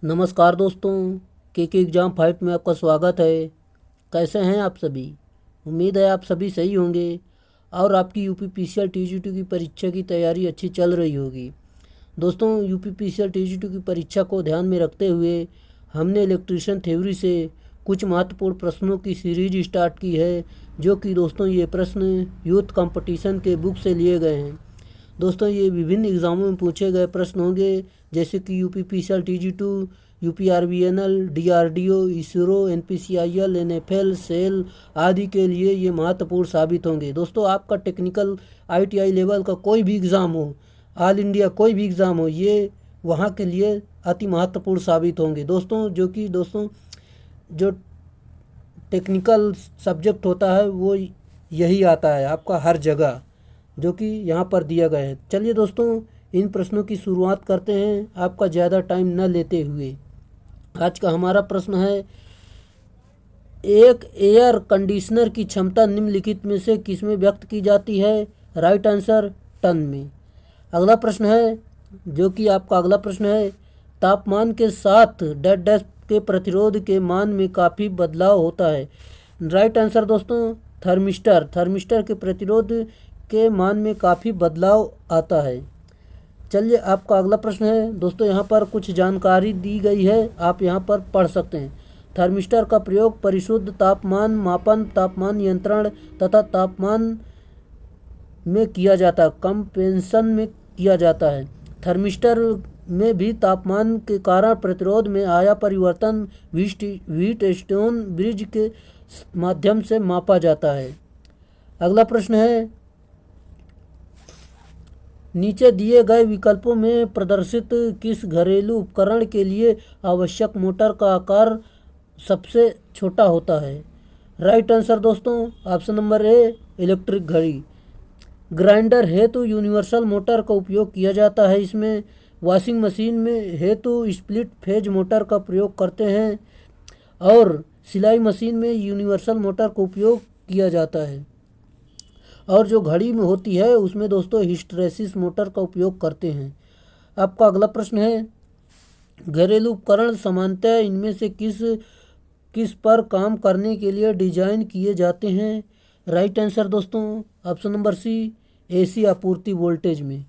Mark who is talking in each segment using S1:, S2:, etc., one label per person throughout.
S1: नमस्कार दोस्तों, के एग्ज़ाम 5 में आपका स्वागत है। कैसे हैं आप सभी? उम्मीद है आप सभी सही होंगे और आपकी यूपी पीसीएल टीजीटी की परीक्षा की तैयारी अच्छी चल रही होगी। दोस्तों, यूपी पीसीएल टीजीटी की परीक्षा को ध्यान में रखते हुए हमने इलेक्ट्रीशियन थ्योरी से कुछ महत्वपूर्ण प्रश्नों की सीरीज स्टार्ट की है, जो कि दोस्तों ये प्रश्न यूथ कंपटीशन के बुक से लिए गए हैं। दोस्तों, ये विभिन्न एग्ज़ामों में पूछे गए प्रश्न होंगे, जैसे कि UP PCL TG two, UP RBNL, DRDO, ISRO, NPCIL, NFL, SAIL आदि के लिए ये महत्वपूर्ण साबित होंगे। दोस्तों, आपका टेक्निकल आईटीआई लेवल का कोई भी एग्ज़ाम हो, ऑल इंडिया कोई भी एग्ज़ाम हो, ये वहाँ के लिए अति महत्वपूर्ण साबित होंगे। दोस्तों, जो टेक्निकल सब्जेक्ट होता है वो यही आता है आपका हर जगह, जो कि यहाँ पर दिया गया है। चलिए दोस्तों, इन प्रश्नों की शुरुआत करते हैं आपका ज़्यादा टाइम न लेते हुए। आज का हमारा प्रश्न है, एक एयर कंडीशनर की क्षमता निम्नलिखित में से किसमें व्यक्त की जाती है? राइट आंसर टन में। अगला प्रश्न है, जो कि आपका अगला प्रश्न है, तापमान के साथ डैश डैश के प्रतिरोध के मान में काफ़ी बदलाव होता है। राइट आंसर दोस्तों थर्मिस्टर के प्रतिरोध के मान में काफ़ी बदलाव आता है। चलिए, आपका अगला प्रश्न है दोस्तों, यहाँ पर कुछ जानकारी दी गई है, आप यहाँ पर पढ़ सकते हैं। थर्मिस्टर का प्रयोग परिशुद्ध तापमान मापन, तापमान नियंत्रण तथा तापमान में किया जाता है, कंपेंसन में किया जाता है। थर्मिस्टर में भी तापमान के कारण प्रतिरोध में आया परिवर्तन व्हीटस्टोन ब्रिज के माध्यम से मापा जाता है। अगला प्रश्न है, नीचे दिए गए विकल्पों में प्रदर्शित किस घरेलू उपकरण के लिए आवश्यक मोटर का आकार सबसे छोटा होता है? राइट आंसर दोस्तों ऑप्शन नंबर ए, इलेक्ट्रिक घड़ी। ग्राइंडर हेतु यूनिवर्सल मोटर का उपयोग किया जाता है। इसमें वॉशिंग मशीन में हेतु स्प्लिट फेज मोटर का प्रयोग करते हैं और सिलाई मशीन में यूनिवर्सल मोटर का उपयोग किया जाता है। और जो घड़ी में होती है उसमें दोस्तों हिस्टैरिसीस मोटर का उपयोग करते हैं। आपका अगला प्रश्न है, घरेलू उपकरण सामान्यतः इनमें से किस किस पर काम करने के लिए डिजाइन किए जाते हैं? राइट आंसर दोस्तों ऑप्शन नंबर सी, एसी आपूर्ति वोल्टेज में।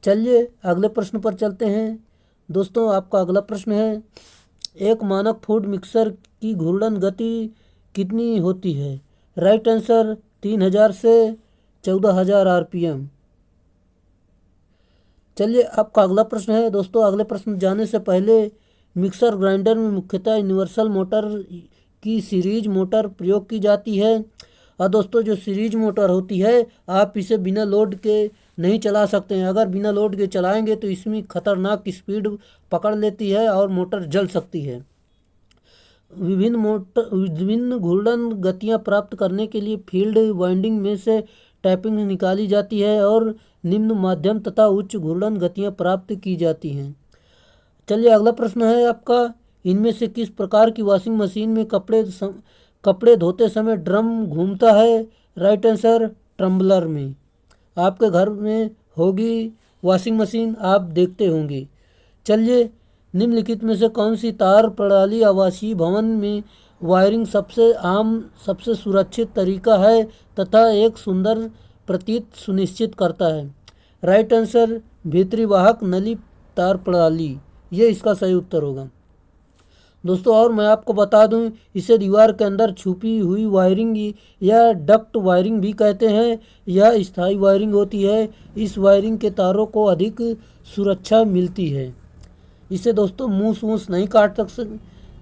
S1: चलिए अगले प्रश्न पर चलते हैं। दोस्तों, आपका अगला प्रश्न है, एक मानक फूड मिक्सर की घूर्णन गति कितनी होती है? राइट आंसर 3000 से 14000 आरपीएम। चलिए, आपका अगला प्रश्न है दोस्तों, अगले प्रश्न जाने से पहले, मिक्सर ग्राइंडर में मुख्यतः यूनिवर्सल मोटर की सीरीज मोटर प्रयोग की जाती है। और दोस्तों, जो सीरीज मोटर होती है आप इसे बिना लोड के नहीं चला सकते हैं। अगर बिना लोड के चलाएंगे तो इसमें खतरनाक स्पीड पकड़ लेती है और मोटर जल सकती है। विभिन्न घूर्णन गतियां प्राप्त करने के लिए फील्ड वाइंडिंग में से टैपिंग निकाली जाती है और निम्न, मध्यम तथा उच्च घूर्णन गतियां प्राप्त की जाती हैं। चलिए अगला प्रश्न है आपका, इनमें से किस प्रकार की वॉशिंग मशीन में कपड़े धोते समय ड्रम घूमता है? राइट आंसर ट्रम्बलर में। आपके घर में होगी वॉशिंग मशीन, आप देखते होंगे। चलिए, निम्नलिखित में से कौन सी तार प्रणाली आवासीय भवन में वायरिंग सबसे आम, सबसे सुरक्षित तरीका है तथा एक सुंदर प्रतीत सुनिश्चित करता है? राइट आंसर भीतरी वाहक नली तार प्रणाली, ये इसका सही उत्तर होगा दोस्तों। और मैं आपको बता दूं, इसे दीवार के अंदर छुपी हुई वायरिंग या डक्ट वायरिंग भी कहते हैं। यह स्थायी वायरिंग होती है। इस वायरिंग के तारों को अधिक सुरक्षा मिलती है। इसे दोस्तों मूस वूस नहीं काट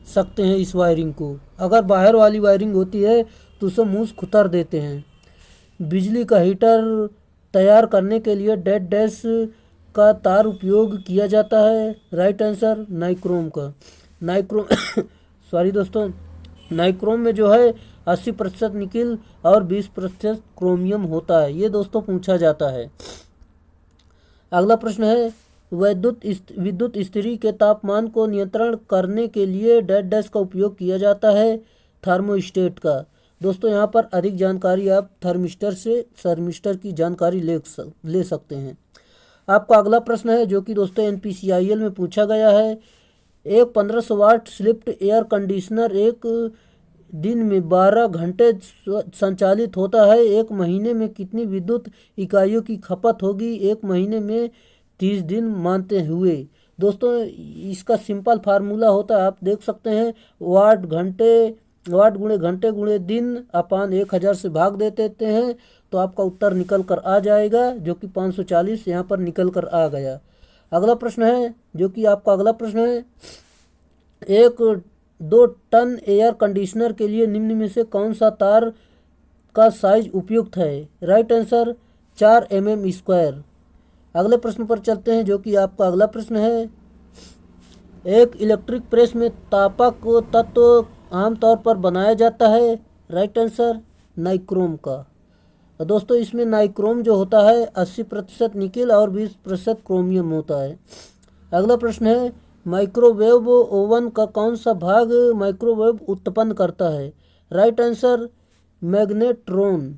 S1: सकते हैं इस वायरिंग को। अगर बाहर वाली वायरिंग होती है तो उसे मूस खुतर देते हैं। बिजली का हीटर तैयार करने के लिए डेड डैश का तार उपयोग किया जाता है। राइट आंसर नाइक्रोम का। नाइक्रोम सॉरी दोस्तों, नाइक्रोम में जो है 80% निकिल और 20% क्रोमियम होता है। ये दोस्तों पूछा जाता है। अगला प्रश्न है, विद्युत इस्त्री के तापमान को नियंत्रण करने के लिए डेड डैश का उपयोग किया जाता है, थर्मोस्टेट का। दोस्तों, यहाँ पर अधिक जानकारी आप थर्मिस्टर की जानकारी ले सकते हैं। आपका अगला प्रश्न है, जो कि दोस्तों एनपीसीआईएल में पूछा गया है, एक 1500 वाट स्लिप्ड एयर कंडीशनर एक दिन में 12 घंटे संचालित होता है। एक महीने में कितनी विद्युत इकाइयों की खपत होगी एक महीने में 30 दिन मानते हुए। दोस्तों इसका सिंपल फार्मूला होता है, आप देख सकते हैं, वाट गुणे घंटे गुणे दिन अपान 1000 से भाग दे देते हैं तो आपका उत्तर निकल कर आ जाएगा, जो कि 540 यहाँ पर निकल कर आ गया। अगला प्रश्न है, जो कि आपका अगला प्रश्न है, एक 2 टन एयर कंडीशनर के लिए निम्न में से कौन सा तार का साइज उपयुक्त है। Right answer 4 mm square. अगले प्रश्न पर चलते हैं, जो कि आपका अगला प्रश्न है, एक इलेक्ट्रिक प्रेस में तापक तत्व आमतौर पर बनाया जाता है। राइट आंसर नाइक्रोम का। तो दोस्तों इसमें नाइक्रोम जो होता है 80% निकेल और 20% क्रोमियम होता है। अगला प्रश्न है, माइक्रोवेव ओवन का कौन सा भाग माइक्रोवेव उत्पन्न करता है। Right answer magnetron.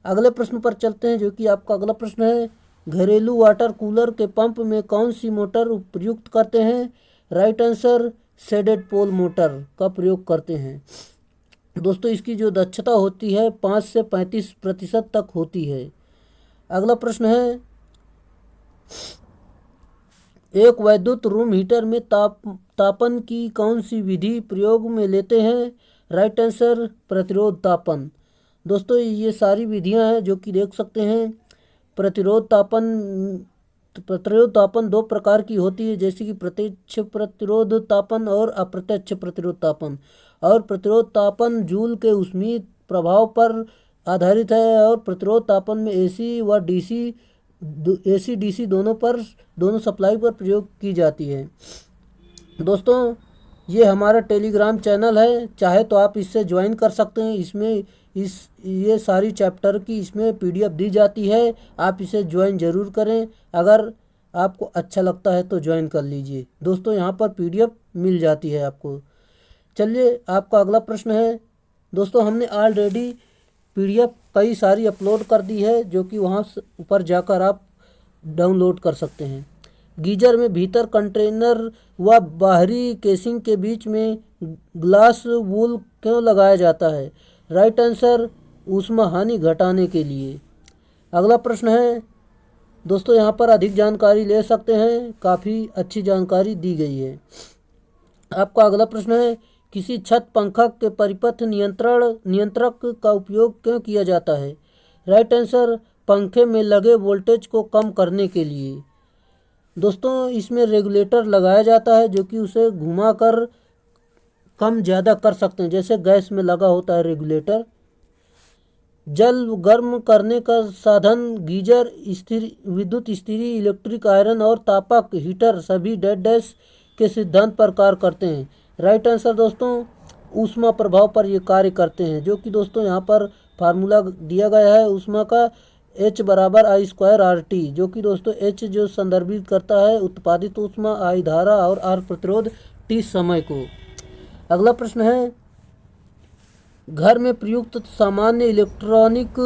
S1: अगले प्रश्न पर चलते हैं, जो कि आपका अगला प्रश्न है, घरेलू वाटर कूलर के पंप में कौन सी मोटर प्रयुक्त करते हैं। Right answer shaded pole motor का प्रयोग करते हैं। दोस्तों इसकी जो दक्षता होती है 5 से 35% तक होती है। अगला प्रश्न है, एक वैद्युत रूम हीटर में तापन की कौन सी विधि प्रयोग में लेते हैं। राइट आंसर प्रतिरोध तापन। दोस्तों ये सारी विधियां हैं जो कि देख सकते हैं। प्रतिरोध तापन 2 प्रकार की होती है, जैसे कि प्रत्यक्ष प्रतिरोध तापन और अप्रत्यक्ष प्रतिरोध तापन। और प्रतिरोध तापन जूल के ऊष्मीय प्रभाव पर आधारित है और प्रतिरोध तापन में एसी डीसी दोनों सप्लाई पर प्रयोग की जाती है। दोस्तों ये हमारा टेलीग्राम चैनल है, चाहे तो आप इससे ज्वाइन कर सकते हैं। इसमें ये सारी चैप्टर की इसमें PDF दी जाती है, आप इसे ज्वाइन ज़रूर करें। अगर आपको अच्छा लगता है तो ज्वाइन कर लीजिए। दोस्तों यहाँ पर PDF मिल जाती है आपको। चलिए आपका अगला प्रश्न है। दोस्तों हमने ऑलरेडी PDF कई सारी अपलोड कर दी है, जो कि वहाँ ऊपर जाकर आप डाउनलोड कर सकते हैं। गीजर में भीतर कंटेनर व बाहरी केसिंग के बीच में ग्लास वूल क्यों लगाया जाता है। राइट आंसर ऊष्मा हानि घटाने के लिए। अगला प्रश्न है, दोस्तों यहाँ पर अधिक जानकारी ले सकते हैं, काफ़ी अच्छी जानकारी दी गई है। आपका अगला प्रश्न है, किसी छत पंखा के परिपथ नियंत्रक का उपयोग क्यों किया जाता है। राइट आंसर पंखे में लगे वोल्टेज को कम करने के लिए। दोस्तों इसमें रेगुलेटर लगाया जाता है, जो कि उसे घुमाकर कम ज़्यादा कर सकते हैं, जैसे गैस में लगा होता है रेगुलेटर। जल गर्म करने का साधन गीजर, विद्युत इस्त्री, इलेक्ट्रिक आयरन और तापक हीटर सभी डैश के सिद्धांत पर कार्य करते हैं। राइट आंसर दोस्तों ऊष्मा प्रभाव पर ये कार्य करते हैं, जो कि दोस्तों यहाँ पर फार्मूला दिया गया है ऊष्मा का, H बराबर I²RT, जो कि दोस्तों H जो संदर्भित करता है उत्पादित ऊष्मा, I धारा और R प्रतिरोध, T समय को। अगला प्रश्न है, घर में प्रयुक्त सामान्य इलेक्ट्रॉनिक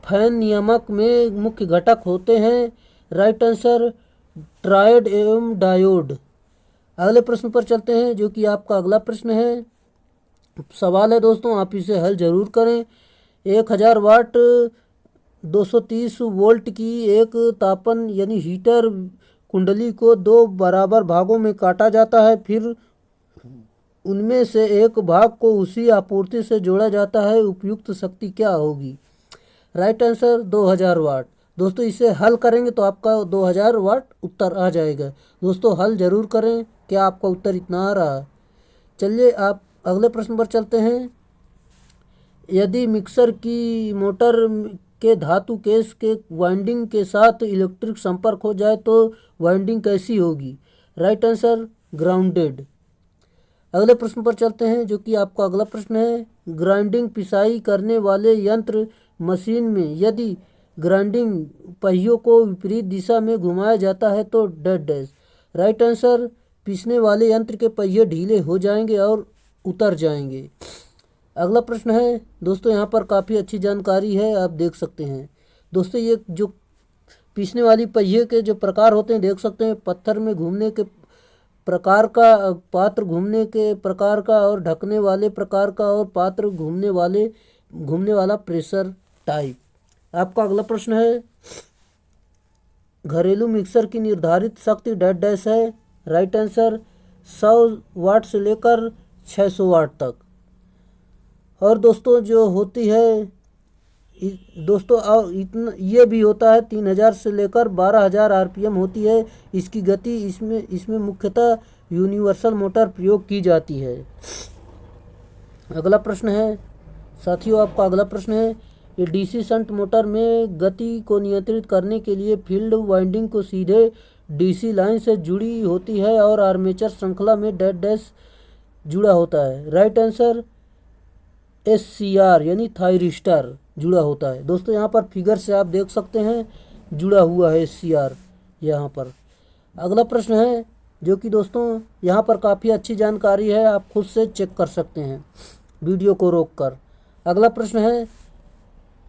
S1: फैन नियामक में मुख्य घटक होते हैं। राइट आंसर ट्रायड एवं डायोड। अगले प्रश्न पर चलते हैं, जो कि आपका अगला प्रश्न है। सवाल है दोस्तों, आप इसे हल जरूर करें। 1000 वाट 230 वोल्ट की एक तापन यानी हीटर कुंडली को 2 बराबर भागों में काटा जाता है, फिर उनमें से एक भाग को उसी आपूर्ति से जोड़ा जाता है। उपयुक्त शक्ति क्या होगी। राइट आंसर 2000 वाट। दोस्तों इसे हल करेंगे तो आपका 2000 वाट उत्तर आ जाएगा। दोस्तों हल जरूर करें, क्या आपका उत्तर इतना आ रहा है। चलिए आप अगले प्रश्न पर चलते हैं। यदि मिक्सर की मोटर के धातु केस के वाइंडिंग के साथ इलेक्ट्रिक संपर्क हो जाए तो वाइंडिंग कैसी होगी। Right answer grounded. अगले प्रश्न पर चलते हैं, जो कि आपका अगला प्रश्न है। ग्राइंडिंग पिसाई करने वाले यंत्र मशीन में यदि ग्राइंडिंग पहियों को विपरीत दिशा में घुमाया जाता है तो डैश। राइट आंसर पीसने वाले यंत्र के पहिए ढीले हो जाएंगे और उतर जाएंगे। अगला प्रश्न है दोस्तों, यहाँ पर काफ़ी अच्छी जानकारी है, आप देख सकते हैं। दोस्तों ये जो पीसने वाली पहिए के जो प्रकार होते हैं देख सकते हैं, पत्थर में घूमने के प्रकार का, पात्र घूमने के प्रकार का और ढकने वाले प्रकार का, और पात्र घूमने वाला प्रेशर टाइप। आपका अगला प्रश्न है, घरेलू मिक्सर की निर्धारित शक्ति डैश डैश है। राइट आंसर 100 वाट से लेकर 600 वाट तक। और दोस्तों जो होती है दोस्तों इतना ये भी होता है 3000 से लेकर 12000 आरपीएम होती है इसकी गति। इसमें मुख्यतः यूनिवर्सल मोटर प्रयोग की जाती है। अगला प्रश्न है साथियों, आपका अगला प्रश्न है, ये डीसी शंट मोटर में गति को नियंत्रित करने के लिए फील्ड वाइंडिंग को सीधे डीसी लाइन से जुड़ी होती है और आर्मेचर श्रृंखला में डैश डैश जुड़ा होता है। राइट आंसर SCR यानी थायरिस्टर जुड़ा होता है। दोस्तों यहाँ पर फिगर से आप देख सकते हैं जुड़ा हुआ है SCR यहाँ पर। अगला प्रश्न है जो कि दोस्तों यहाँ पर काफ़ी अच्छी जानकारी है, आप खुद से चेक कर सकते हैं वीडियो को रोककर। अगला प्रश्न है,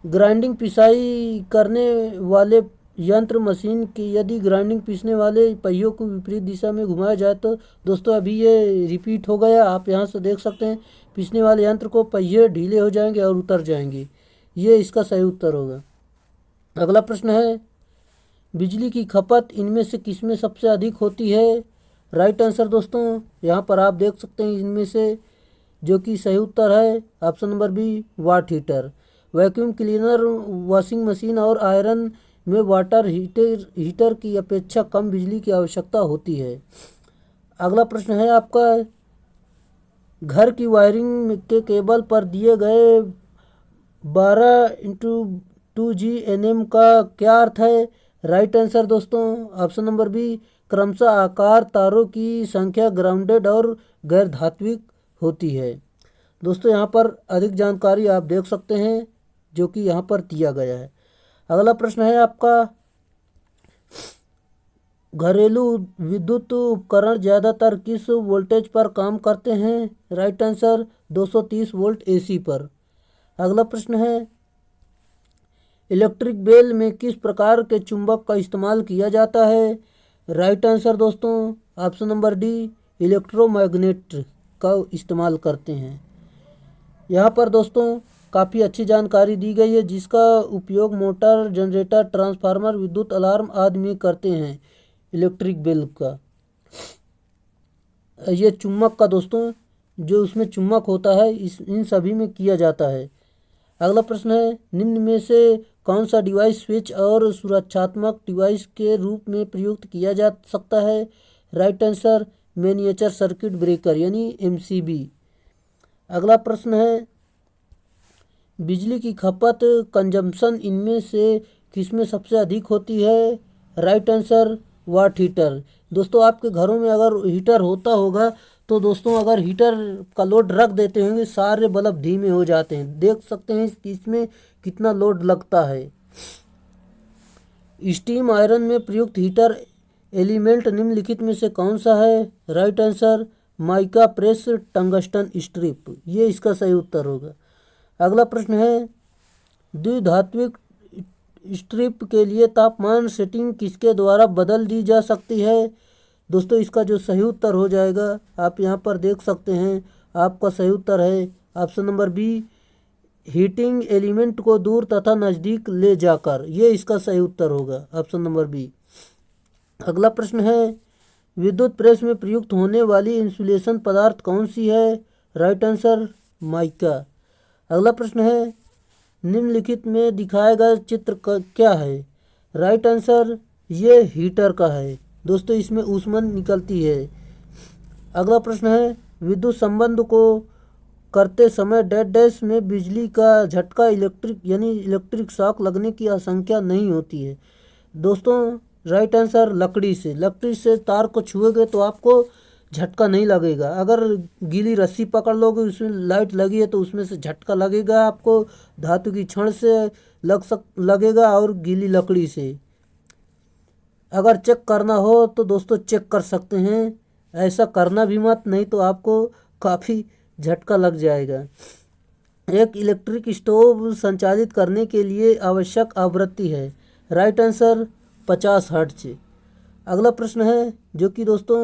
S1: ग्राइंडिंग पिसाई करने वाले यंत्र मशीन की यदि ग्राइंडिंग पीसने वाले पहियों को विपरीत दिशा में घुमाया जाए तो दोस्तों अभी ये रिपीट हो गया, आप यहाँ से देख सकते हैं पीसने वाले यंत्र को पहिए ढीले हो जाएंगे और उतर जाएंगे। ये इसका सही उत्तर होगा। अगला प्रश्न है, बिजली की खपत इनमें से किसमें सबसे अधिक होती है। राइट आंसर दोस्तों यहाँ पर आप देख सकते हैं इनमें से जो कि सही उत्तर है option number B, watt heater. Vacuum cleaner, washing machine और आयरन में वाटर हीटर की अपेक्षा कम बिजली की आवश्यकता होती है। अगला प्रश्न है आपका, घर की वायरिंग के केबल पर दिए गए 12x2G का क्या अर्थ है। राइट आंसर दोस्तों ऑप्शन नंबर बी, क्रमशः आकार तारों की संख्या ग्राउंडेड और गैर धात्विक होती है। दोस्तों यहाँ पर अधिक जानकारी आप देख सकते हैं जो कि यहाँ पर दिया गया है। अगला प्रश्न है आपका, घरेलू विद्युत उपकरण ज़्यादातर किस वोल्टेज पर काम करते हैं। राइट आंसर 230 वोल्ट AC पर। अगला प्रश्न है, इलेक्ट्रिक बेल में किस प्रकार के चुंबक का इस्तेमाल किया जाता है। राइट आंसर दोस्तों ऑप्शन नंबर डी, इलेक्ट्रोमैग्नेट का इस्तेमाल करते हैं। यहाँ पर दोस्तों काफ़ी अच्छी जानकारी दी गई है जिसका उपयोग मोटर, जनरेटर, ट्रांसफार्मर, विद्युत अलार्म आदि में करते हैं। इलेक्ट्रिक बेल का ये चुम्बक का दोस्तों जो उसमें चुम्बक होता है इन सभी में किया जाता है। अगला प्रश्न है, निम्न में से कौन सा डिवाइस स्विच और सुरक्षात्मक डिवाइस के रूप में प्रयुक्त किया जा सकता है। Right answer miniature circuit breaker यानी MCB। अगला प्रश्न है, बिजली की खपत कंजम्पशन इनमें से किसमें सबसे अधिक होती है। राइट आंसर वाट हीटर। दोस्तों आपके घरों में अगर हीटर होता होगा तो दोस्तों अगर हीटर का लोड रख देते होंगे सारे बल्ब धीमे हो जाते हैं। देख सकते हैं कि इसमें कितना लोड लगता है। स्टीम आयरन में प्रयुक्त हीटर एलिमेंट निम्नलिखित में से कौन सा है। Right answer mica press tungsten strip, ये इसका सही उत्तर होगा। अगला प्रश्न है, द्विधात्विक स्ट्रिप के लिए तापमान सेटिंग किसके द्वारा बदल दी जा सकती है। दोस्तों इसका जो सही उत्तर हो जाएगा आप यहाँ पर देख सकते हैं, आपका सही उत्तर है option number B, heating element को दूर तथा नज़दीक ले जाकर, ये इसका सही उत्तर होगा ऑप्शन नंबर बी। अगला प्रश्न है, विद्युत प्रेस में प्रयुक्त होने वाली इंसुलेशन पदार्थ कौन सी है। Right answer mica. अगला प्रश्न है, निम्नलिखित में दिखाया गया चित्र क्या है। राइट आंसर ये हीटर का है। दोस्तों इसमें ऊष्मन निकलती है। अगला प्रश्न है, विद्युत संबंध को करते समय डैश डैश में बिजली का झटका इलेक्ट्रिक शॉक लगने की आशंका नहीं होती है। दोस्तों राइट आंसर लकड़ी से तार को छुएंगे तो आपको झटका नहीं लगेगा। अगर गीली रस्सी पकड़ लोगे उसमें लाइट लगी है तो उसमें से झटका लगेगा आपको, धातु की छड़ से लगेगा और गीली लकड़ी से। अगर चेक करना हो तो दोस्तों चेक कर सकते हैं, ऐसा करना भी मत, नहीं तो आपको काफ़ी झटका लग जाएगा। एक इलेक्ट्रिक स्टोव संचालित करने के लिए आवश्यक आवृत्ति है। Right answer 50 hertz. अगला प्रश्न है जो कि दोस्तों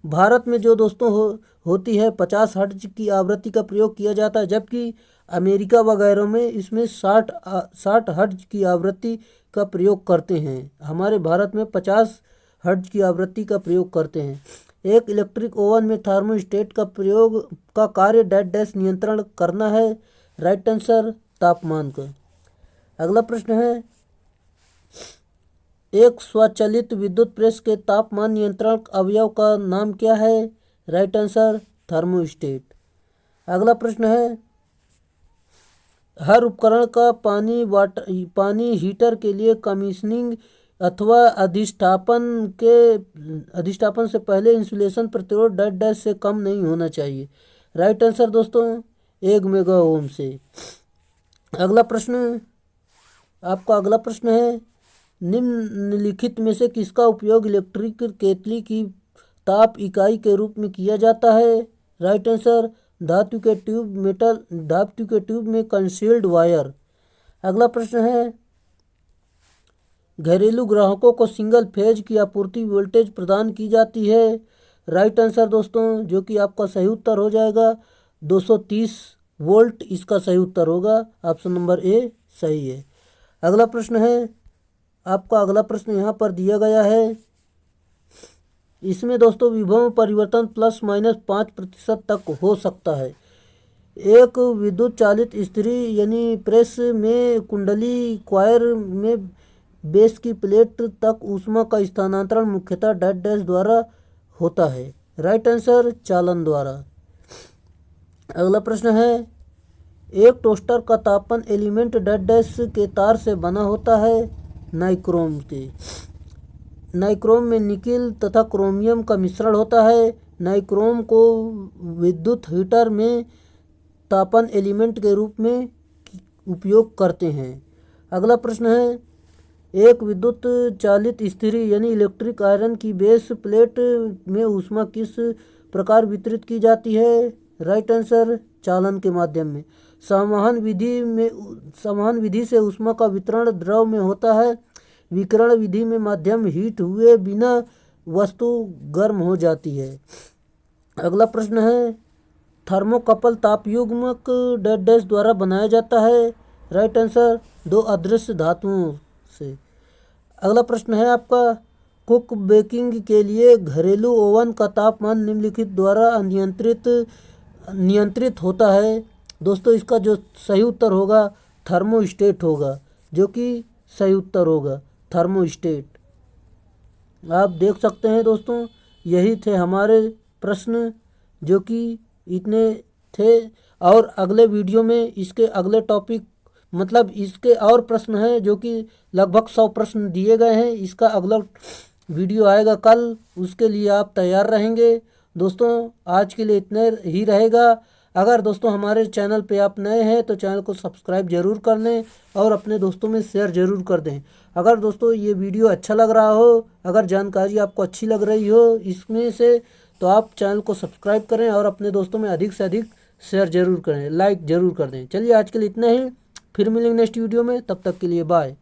S1: भारत में जो दोस्तों होती है 50 हर्ट्ज की आवृत्ति का प्रयोग किया जाता है, जबकि अमेरिका वगैरह में इसमें 60 हर्ट्ज की आवृत्ति का प्रयोग करते हैं। हमारे भारत में 50 हर्ट्ज की आवृत्ति का प्रयोग करते हैं। एक इलेक्ट्रिक ओवन में थर्मोस्टेट का प्रयोग का कार्य डैश डैश नियंत्रण करना है। राइट आंसर तापमान का। अगला प्रश्न है, एक स्वचालित विद्युत प्रेस के तापमान नियंत्रण अवयव का नाम क्या है? Right answer thermostat. अगला प्रश्न है, हर उपकरण का पानी हीटर के लिए कमीशनिंग अथवा अधिष्ठापन से पहले इंसुलेशन प्रतिरोध डैश डैश से कम नहीं होना चाहिए। राइट आंसर दोस्तों 1 मेगा ओम से। अगला प्रश्न है, निम्नलिखित में से किसका उपयोग इलेक्ट्रिक केतली की ताप इकाई के रूप में किया जाता है? राइट आंसर धातु के ट्यूब में कंसील्ड वायर। अगला प्रश्न है, घरेलू ग्राहकों को सिंगल फेज की आपूर्ति वोल्टेज प्रदान की जाती है। राइट आंसर दोस्तों, जो कि आपका सही उत्तर हो जाएगा 230 वोल्ट, इसका सही उत्तर होगा। ऑप्शन नंबर ए सही है। अगला प्रश्न है, आपका अगला प्रश्न यहाँ पर दिया गया है, इसमें दोस्तों विभव परिवर्तन ±5% तक हो सकता है। एक विद्युत चालित इस्त्री यानी प्रेस में कुंडली क्वायर में बेस की प्लेट तक ऊष्मा का स्थानांतरण मुख्यतः डैश डैश द्वारा होता है। राइट आंसर चालन द्वारा। अगला प्रश्न है, एक टोस्टर का तापमान एलिमेंट डैश डैश के तार से बना होता है। नाइक्रोम में निकिल तथा क्रोमियम का मिश्रण होता है। नाइक्रोम को विद्युत हीटर में तापन एलिमेंट के रूप में उपयोग करते हैं। अगला प्रश्न है, एक विद्युत चालित इस्त्री यानी इलेक्ट्रिक आयरन की बेस प्लेट में ऊष्मा किस प्रकार वितरित की जाती है? राइट आंसर चालन के माध्यम में। संवहन विधि से ऊष्मा का वितरण द्रव में होता है। विकिरण विधि में माध्यम हीट हुए बिना वस्तु गर्म हो जाती है। अगला प्रश्न है, थर्मोकपल तापयुग्मक डैश डैश द्वारा बनाया जाता है। राइट आंसर 2 अदृश्य धातुओं से। अगला प्रश्न है आपका, कुक बेकिंग के लिए घरेलू ओवन का तापमान निम्नलिखित द्वारा नियंत्रित होता है। दोस्तों इसका जो सही उत्तर होगा थर्मोस्टेट होगा, जो कि सही उत्तर होगा थर्मोस्टेट। आप देख सकते हैं दोस्तों, यही थे हमारे प्रश्न, जो कि इतने थे। और अगले वीडियो में इसके अगले टॉपिक इसके और प्रश्न हैं, जो कि लगभग 100 प्रश्न दिए गए हैं। इसका अगला वीडियो आएगा कल, उसके लिए आप तैयार रहेंगे। दोस्तों आज के लिए इतने ही रहेगा। अगर दोस्तों हमारे चैनल पे आप नए हैं तो चैनल को सब्सक्राइब जरूर कर लें और अपने दोस्तों में शेयर जरूर कर दें। अगर दोस्तों ये वीडियो अच्छा लग रहा हो, अगर जानकारी आपको अच्छी लग रही हो इसमें से, तो आप चैनल को सब्सक्राइब करें और अपने दोस्तों में अधिक से अधिक शेयर जरूर करें, लाइक जरूर कर दें। चलिए आज के लिए इतना ही, फिर मिलेंगे नेक्स्ट वीडियो में, तब तक के लिए बाय।